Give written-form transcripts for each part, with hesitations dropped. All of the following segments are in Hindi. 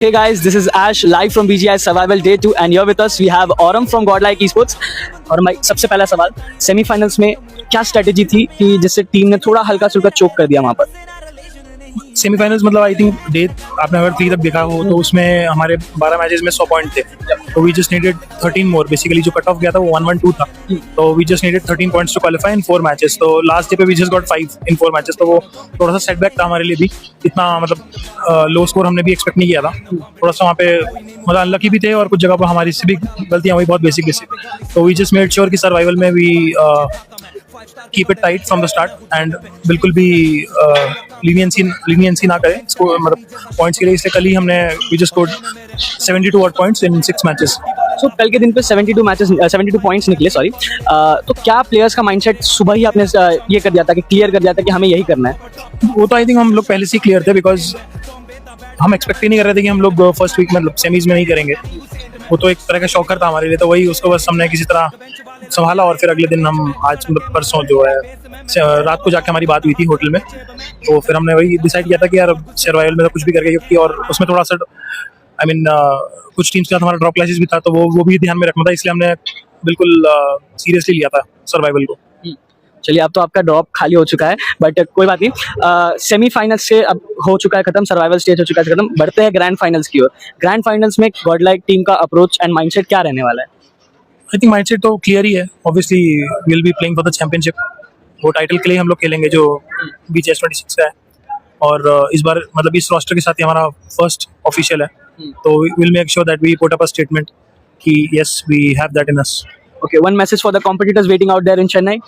Hey guys, this is Ash live from BGI Survival Day 2 and here with us we have Aurum from Godlike Esports। और भाई सबसे पहला सवाल, सेमीफाइनल्स में क्या स्ट्रेटेजी थी कि जिससे टीम ने थोड़ा हल्का फुल्का चोक कर दिया वहां पर? सेमीफाइनल्स मतलब आई थिंक डे आपने अगर 3 तक देखा हो तो उसमें हमारे 12 मैचेस में 100 पॉइंट थे, तो we just needed 13 more. Basically जो कट ऑफ गया था वो 112 था, तो we just needed 13 points to qualify in 4 matches. तो लास्ट डे पे we just got 5 in 4 matches, तो वो थोड़ा सा सेटबैक था हमारे लिए भी। इतना मतलब लो स्कोर हमने भी एक्सपेक्ट नहीं किया था। थोड़ा सा वहाँ पे मतलब अनलकी भी थे और कुछ जगह पर हमारी से भी गलतियाँ हुई, बहुत बेसिक। तो वी जस्ट मेड श्योर कि सर्वाइवल में we keep it tight from the start and बिल्कुल भी लीनियंसी ना करें इसको मतलब पॉइंट्स के लिए। इसलिए कल ही हमने we just scored 72 out points in 6 matches. So कल के दिन पे 72 पॉइंट्स निकले, सॉरी। तो क्या प्लेयर्स का माइंडसेट सुबह ही आपने ये कर दिया था कि क्लियर कर दिया था कि हमें यही करना है? वो तो आई थिंक हम लोग पहले से ही क्लियर थे, बिकॉज हम एक्सपेक्ट ही नहीं कर रहे थे कि हम लोग फर्स्ट वीक मतलब सेमीज में नहीं करेंगे। वो तो एक तरह का शॉकर था हमारे लिए, तो वही उसको बस हमने किसी तरह संभाला और फिर अगले दिन हम आज मतलब परसों जो है रात को जाके हमारी बात हुई थी होटल में, तो फिर हमने वही डिसाइड किया था कि यार सर्वाइवल में तो कुछ भी करके, क्योंकि और उसमें थोड़ा सा आई मीन कुछ टीम्स के साथ हमारा ड्रॉप क्लासेस भी था, तो वो भी ध्यान में रखना था, इसलिए हमने बिल्कुल सीरियसली लिया था सर्वाइवल को। चलिए, अब तो आपका ड्रॉप खाली हो चुका है, बट कोई बात नहीं। सेमीफाइनल से अब हो चुका है खत्म, सर्वाइवल स्टेज हो चुका है खत्म, बढ़ते हैं ग्रैंड फाइनल्स की ओर। ग्रैंड फाइनल्स में गॉडलाइक टीम का अप्रोच एंड माइंडसेट क्या रहने वाला है? आई थिंक माइंडसेट तो क्लियर ही है। Obviously we will be playing for the championship. वो टाइटल के लिए हम लोग खेलेंगे जो BGS26 का है, और इस बार मतलब इस रोस्टर के साथ ही हमारा फर्स्ट ऑफिशियल है, तो we will make sure that we put up a statement कि yes we have that in us. Okay, one message for the competitors waiting out there in Chennai.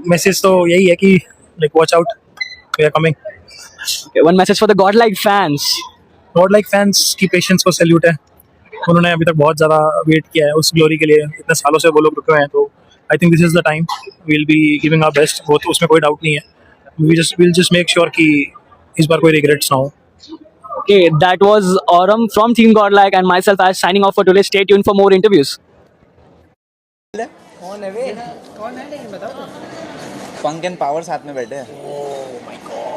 Message तो यही है कि like watch out, we are coming. Okay, one message for the godlike fans. Godlike fans की पेशेंस को सैल्यूट है। उन्होंने अभी तक बहुत ज़्यादा वेट किया है उस ग्लोरी के लिए, इतने सालों से वो लोग रुके हुए हैं, तो I think this is the time we will be giving our best. वो तो उसमें कोई डाउट नहीं है। विल जस्ट मेक श्योर कि इस बार कोई रिग्रेट्स ना हो। Okay, that was Aurum from Team Godlike and myself as signing off for today. Stay tuned for more interviews. कौन है वे? कौन है लेकिन बताओ। पंक एंड पावर साथ में बैठे हैं।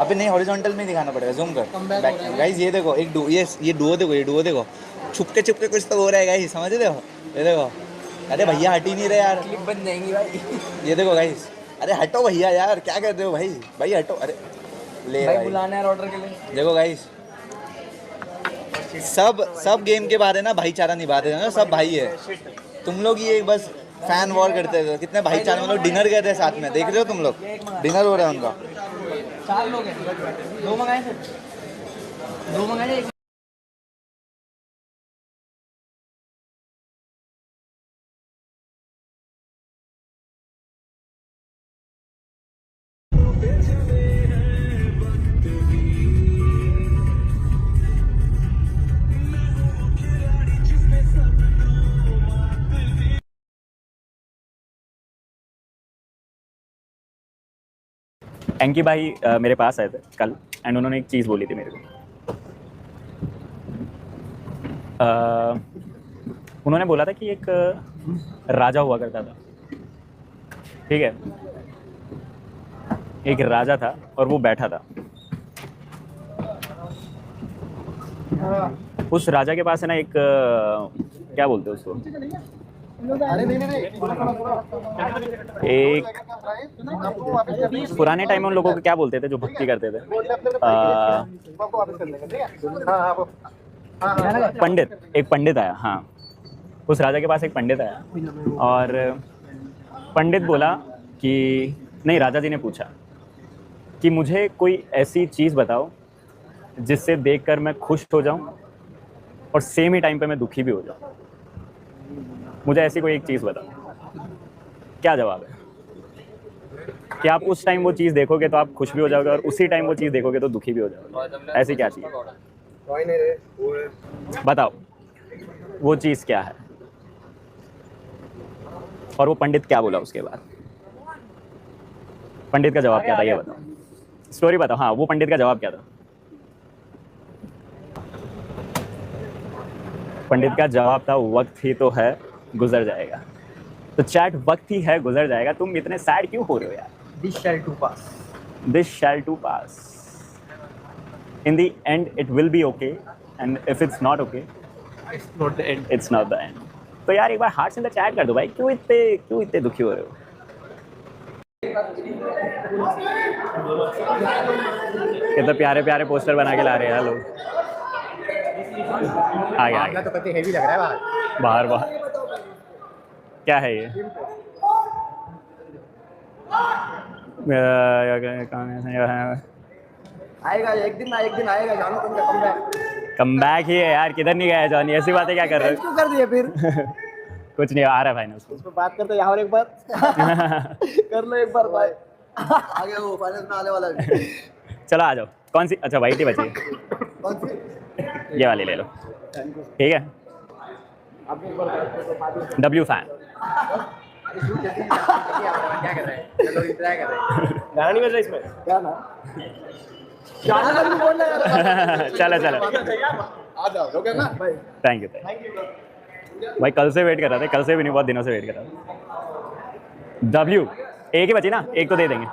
अबे नहीं, हॉरिजॉन्टल में दिखाना पड़ेगा, जूम कर। गाइस ये देखो, एक ये डुओ देखो, ये डुओ देखो, छुपके कुछ तो हो रहा है गाइस, समझ रहे हो? ये देखो, अरे भैया हट ही नहीं रहे यार, क्लिप बन जाएंगी भाई। ये देखो गाइस, अरे हटो भैया यार, क्या कर रहे हो भाई? भाई हटो, अरे ले भाई बुलाना है ऑर्डर के लिए। देखो गाइस, सब गेम के बारे ना भाईचारा निभाते हैं ना, सब भाई है। तुम लोग ये बस फैन वॉर करते थे, कितने भाईचारे में लोग डिनर गए थे साथ में, देख रहे हो तुम लोग? डिनर हो रहा है उनका। 4 लोग हैं, 2 मंगाए थे, 2 मंगाए। एंकी भाई मेरे पास आए थे कल एंड उन्होंने एक चीज़ बोली थी मेरे को। उन्होंने बोला था कि एक राजा हुआ करता था, ठीक है? एक राजा था और वो बैठा था। उस राजा के पास है ना एक क्या बोलते हैं उसको, एक पुराने टाइम में उन लोगों को क्या बोलते थे जो भक्ति करते थे? पंडित। एक पंडित आया, हाँ, उस राजा के पास एक पंडित आया और पंडित बोला कि नहीं, राजा जी ने पूछा कि मुझे कोई ऐसी चीज़ बताओ जिससे देखकर मैं खुश हो जाऊं और सेम ही टाइम पे मैं दुखी भी हो जाऊं। मुझे ऐसी कोई एक चीज़ बताओ। क्या जवाब है? कि आप उस टाइम वो चीज़ देखोगे तो आप खुश भी हो जाओगे और उसी टाइम वो चीज़ देखोगे तो दुखी भी हो जाओगे। ऐसी क्या चीज़? बताओ वो चीज़ क्या है? और वो पंडित क्या बोला उसके बाद? पंडित का जवाब क्या था ये बताओ, स्टोरी बताओ। हाँ, वो पंडित का जवाब क्या था? पंडित का जवाब था वक्त ही तो है, गुजर जाएगा। तो चैट वक्त ही है, गुजर जाएगा। तुम इतने सैड क्यों हो रहे हो यार? This shall too pass, this shall too pass, in the end it will be okay and if it's not okay not the end. It's not the end. तो यार एक बार हार्ट से चैट कर दो भाई, क्यों इतने दुखी हो रहे हो? कितने प्यारे प्यारे पोस्टर बना के ला रहे हैं लोग. आ गया तो कति हेवी लग रहा है बाहर। बाहर. क्या है ये? आएगा एक दिन आएगा जानो तुमका कमबैक। कम बैक ही है यार, किधर नहीं गया जॉनी, ऐसी बातें क्या कर रहे हो? क्यों कर दिए फिर? कुछ नहीं, आ रहा है फाइनल्स. इस पे बात करते यहाँ और एक बार कर लो एक बार भाई। आगे वो फाइनल में आने वाला है। चलो आ जाओ. कौन सी? अच्छा वाइट ही बची है. कौन सी? ये वाली ले लो. ठीक है. W fan. क्या कर रहे हैं? चलो इंतजार कर रहे हैं। गाना नहीं बज रहा इसमें. गाना गाना का भी बोलना यार। चलो चलो. आ जाओ हो गया ना भाई। Thank you. भाई कल से वेट कर रहा था, कल से भी नहीं, बहुत दिनों से वेट कर रहा था. W एक ही बची ना, एक तो दे देंगे.